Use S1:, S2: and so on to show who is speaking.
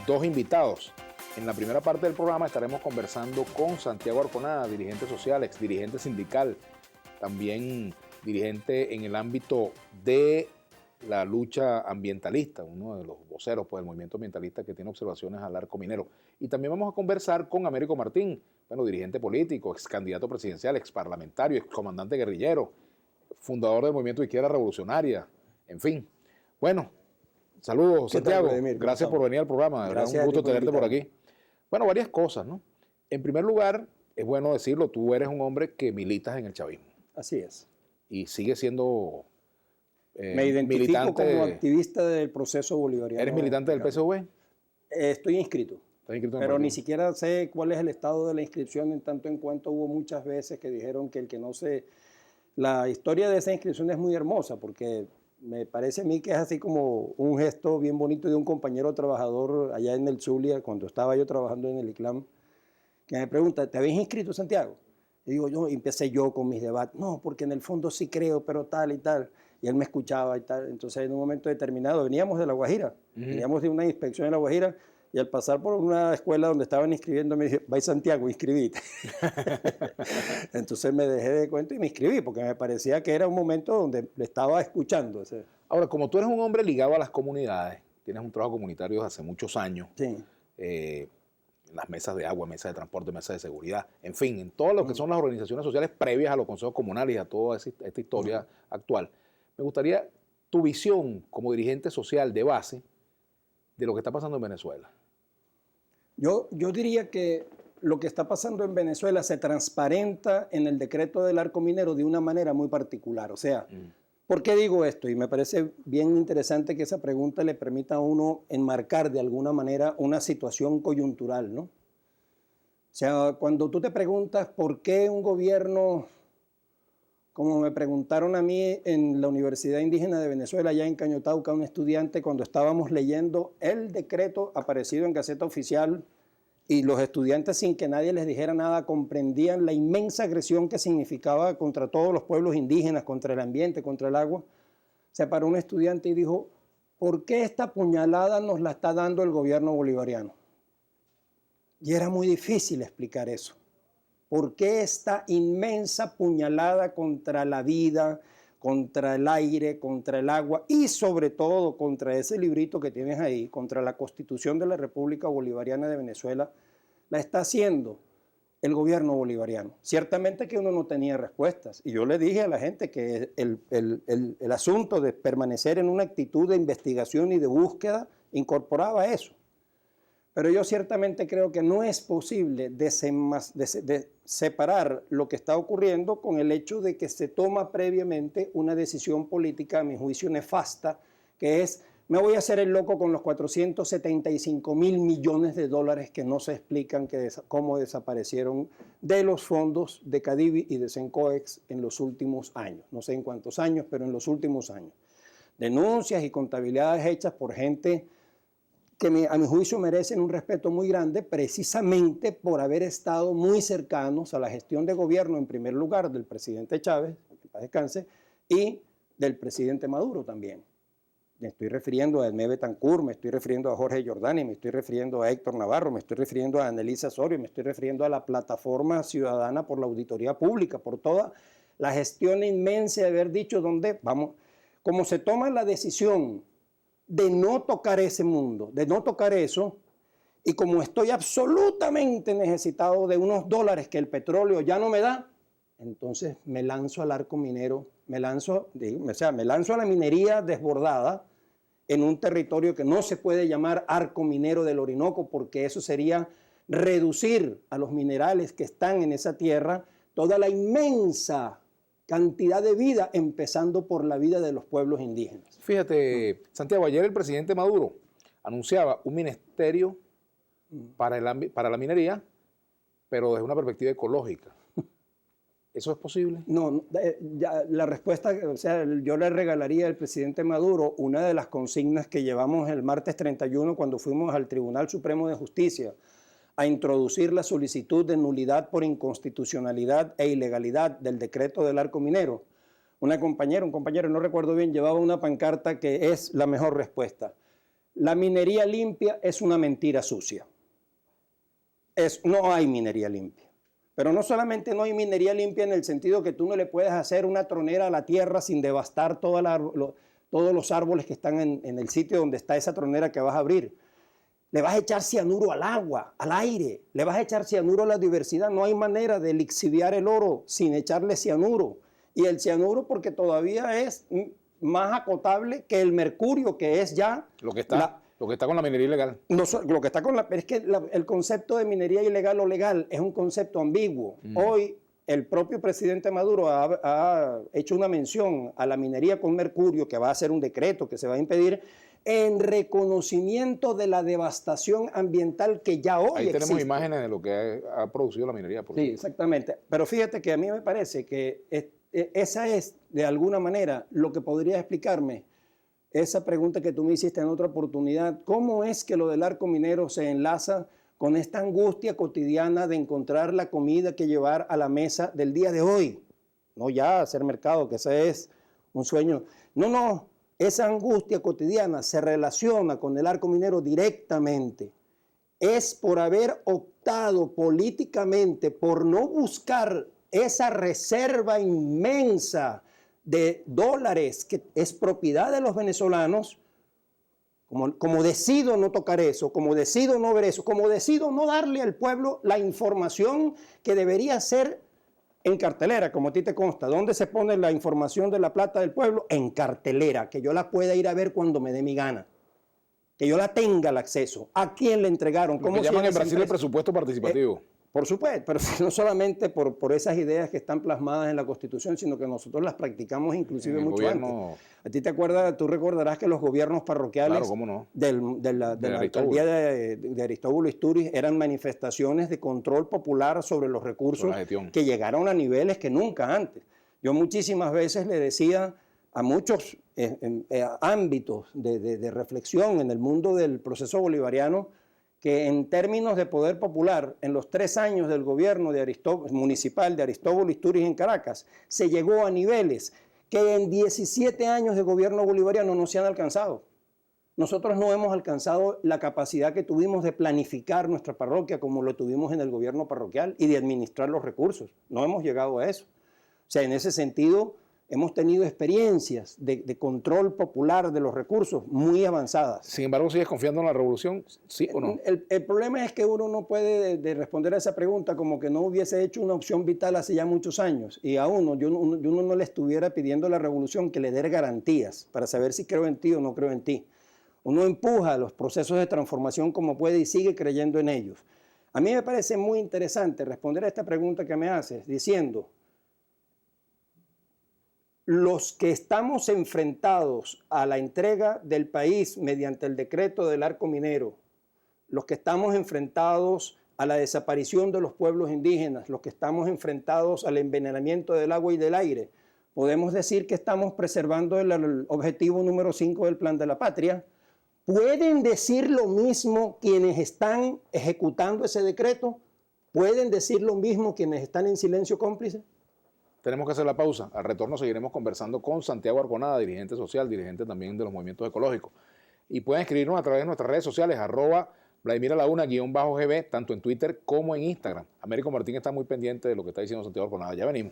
S1: dos invitados. En la primera parte del programa estaremos conversando con Santiago Arconada, dirigente social, ex dirigente sindical, también dirigente en el ámbito de la lucha ambientalista, uno de los voceros del movimiento ambientalista que tiene observaciones al arco minero. Y también vamos a conversar con Américo Martín, dirigente político, ex candidato presidencial, ex parlamentario, ex comandante guerrillero, fundador del movimiento de izquierda revolucionaria, en fin. Bueno, saludos Santiago, gracias por venir al programa, es un gusto tenerte por aquí. Bueno, varias cosas, ¿no? En primer lugar, es bueno decirlo, tú eres un hombre que militas en el chavismo.
S2: Así es.
S1: Y sigue siendo
S2: me identifico militante, como activista del proceso bolivariano.
S1: ¿Eres militante del PSV?
S2: Estoy inscrito. Pero ni siquiera sé cuál es el estado de la inscripción, en tanto en cuanto hubo muchas veces que dijeron que el que no se... La historia de esa inscripción es muy hermosa, porque me parece a mí que es así como un gesto bien bonito de un compañero trabajador allá en el Zulia, cuando estaba yo trabajando en el ICLAM, que me pregunta, ¿te habías inscrito, Santiago? Y digo, empecé yo con mis debates, no, porque en el fondo sí creo, pero tal y tal. Y él me escuchaba y tal. Entonces, en un momento determinado, veníamos de La Guajira, veníamos de una inspección en La Guajira, y al pasar por una escuela donde estaban inscribiendo, me dije, va Santiago, inscribite. Entonces me dejé de cuento y me inscribí, porque me parecía que era un momento donde le estaba escuchando.
S1: Ahora, como tú eres un hombre ligado a las comunidades, tienes un trabajo comunitario desde hace muchos años,
S2: sí.
S1: Las mesas de agua, mesas de transporte, mesas de seguridad, en fin, en todo lo que son las organizaciones sociales previas a los consejos comunales y a toda esta historia actual. Me gustaría tu visión como dirigente social de base de lo que está pasando en Venezuela.
S2: Yo diría que lo que está pasando en Venezuela se transparenta en el decreto del arco minero de una manera muy particular. O sea, ¿por qué digo esto? Y me parece bien interesante que esa pregunta le permita a uno enmarcar de alguna manera una situación coyuntural, ¿no? O sea, cuando tú te preguntas por qué un gobierno, como me preguntaron a mí en la Universidad Indígena de Venezuela, allá en Cañotauca, un estudiante, cuando estábamos leyendo el decreto aparecido en Gaceta Oficial, y los estudiantes, sin que nadie les dijera nada, comprendían la inmensa agresión que significaba contra todos los pueblos indígenas, contra el ambiente, contra el agua. Se paró un estudiante y dijo, ¿por qué esta puñalada nos la está dando el gobierno bolivariano? Y era muy difícil explicar eso. ¿Por qué esta inmensa puñalada contra la vida, contra el aire, contra el agua y sobre todo contra ese librito que tienes ahí, contra la Constitución de la República Bolivariana de Venezuela, la está haciendo el gobierno bolivariano? Ciertamente que uno no tenía respuestas. Y yo le dije a la gente que el asunto de permanecer en una actitud de investigación y de búsqueda incorporaba eso. Pero yo ciertamente creo que no es posible separar lo que está ocurriendo con el hecho de que se toma previamente una decisión política, a mi juicio nefasta, que es, me voy a hacer el loco con los 475.000 millones de dólares que no se explican cómo desaparecieron de los fondos de Cadivi y de Sencoex en los últimos años. No sé en cuántos años, pero en los últimos años. Denuncias y contabilidades hechas por gente que a mi juicio merecen un respeto muy grande precisamente por haber estado muy cercanos a la gestión de gobierno, en primer lugar, del presidente Chávez, que paz descanse, y del presidente Maduro también. Me estoy refiriendo a Edmé Betancourt, me estoy refiriendo a Jorge Giordani, me estoy refiriendo a Héctor Navarro, me estoy refiriendo a Annelisa Osorio, me estoy refiriendo a la Plataforma Ciudadana por la Auditoría Pública, por toda la gestión inmensa de haber dicho dónde vamos, como se toma la decisión de no tocar ese mundo, de no tocar eso, y como estoy absolutamente necesitado de unos dólares que el petróleo ya no me da, entonces me lanzo al arco minero, me lanzo a la minería desbordada en un territorio que no se puede llamar arco minero del Orinoco, porque eso sería reducir a los minerales que están en esa tierra toda la inmensa cantidad de vida, empezando por la vida de los pueblos indígenas.
S1: Fíjate, Santiago, ayer el presidente Maduro anunciaba un ministerio para la minería, pero desde una perspectiva ecológica. ¿Eso es posible?
S2: No, ya la respuesta, o sea, yo le regalaría al presidente Maduro una de las consignas que llevamos el martes 31 cuando fuimos al Tribunal Supremo de Justicia a introducir la solicitud de nulidad por inconstitucionalidad e ilegalidad del decreto del arco minero. Un compañero, no recuerdo bien, llevaba una pancarta que es la mejor respuesta. La minería limpia es una mentira sucia. No hay minería limpia. Pero no solamente no hay minería limpia en el sentido que tú no le puedes hacer una tronera a la tierra sin devastar todos los árboles que están en el sitio donde está esa tronera que vas a abrir. Le vas a echar cianuro al agua, al aire, le vas a echar cianuro a la diversidad. No hay manera de lixiviar el oro sin echarle cianuro. Y el cianuro porque todavía es más acotable que el mercurio, que es ya...
S1: Lo que está con la minería ilegal.
S2: No, lo que está con es que el concepto de minería ilegal o legal es un concepto ambiguo. Hoy el propio presidente Maduro ha hecho una mención a la minería con mercurio, que va a ser un decreto que se va a impedir, en reconocimiento de la devastación ambiental que ya hoy existe.
S1: Ahí tenemos imágenes de lo que ha producido la minería.
S2: Sí, exactamente. Pero fíjate que a mí me parece que esa es, de alguna manera, lo que podría explicarme esa pregunta que tú me hiciste en otra oportunidad. ¿Cómo es que lo del arco minero se enlaza con esta angustia cotidiana de encontrar la comida que llevar a la mesa del día de hoy? No ya hacer mercado, que ese es un sueño. No. Esa angustia cotidiana se relaciona con el arco minero directamente. Es por haber optado políticamente por no buscar esa reserva inmensa de dólares que es propiedad de los venezolanos, como decido no tocar eso, como decido no ver eso, como decido no darle al pueblo la información que debería ser en cartelera, como a ti te consta. ¿Dónde se pone la información de la plata del pueblo? En cartelera, que yo la pueda ir a ver cuando me dé mi gana, que yo la tenga el acceso. ¿A quién le entregaron?
S1: ¿Cómo llaman en Brasil el presupuesto participativo?
S2: Por supuesto, pero no solamente por esas ideas que están plasmadas en la Constitución, sino que nosotros las practicamos inclusive mucho antes. A ti te acuerdas, tú recordarás que los gobiernos parroquiales,
S1: claro, ¿cómo no?,
S2: de la alcaldía de Aristóbulo Istúriz eran manifestaciones de control popular sobre los recursos que llegaron a niveles que nunca antes. Yo muchísimas veces le decía a muchos ámbitos de reflexión en el mundo del proceso bolivariano que en términos de poder popular, en los 3 años del gobierno municipal de Aristóbulo Istúriz en Caracas, se llegó a niveles que en 17 años de gobierno bolivariano no se han alcanzado. Nosotros no hemos alcanzado la capacidad que tuvimos de planificar nuestra parroquia como lo tuvimos en el gobierno parroquial y de administrar los recursos. No hemos llegado a eso. O sea, en ese sentido, hemos tenido experiencias de control popular de los recursos muy avanzadas.
S1: Sin embargo, ¿sigues confiando en la revolución? ¿Sí o no?
S2: El problema es que uno no puede responder a esa pregunta como que no hubiese hecho una opción vital hace ya muchos años. Y a uno no le estuviera pidiendo a la revolución que le dé garantías para saber si creo en ti o no creo en ti. Uno empuja los procesos de transformación como puede y sigue creyendo en ellos. A mí me parece muy interesante responder a esta pregunta que me haces diciendo: los que estamos enfrentados a la entrega del país mediante el decreto del arco minero, los que estamos enfrentados a la desaparición de los pueblos indígenas, los que estamos enfrentados al envenenamiento del agua y del aire, podemos decir que estamos preservando el objetivo número 5 del Plan de la Patria. ¿Pueden decir lo mismo quienes están ejecutando ese decreto? ¿Pueden decir lo mismo quienes están en silencio cómplice?
S1: Tenemos que hacer la pausa. Al retorno seguiremos conversando con Santiago Arconada, dirigente social, dirigente también de los movimientos ecológicos. Y pueden escribirnos a través de nuestras redes sociales, @VladimirAlaguna_GB, tanto en Twitter como en Instagram. Américo Martín está muy pendiente de lo que está diciendo Santiago Arconada. Ya venimos.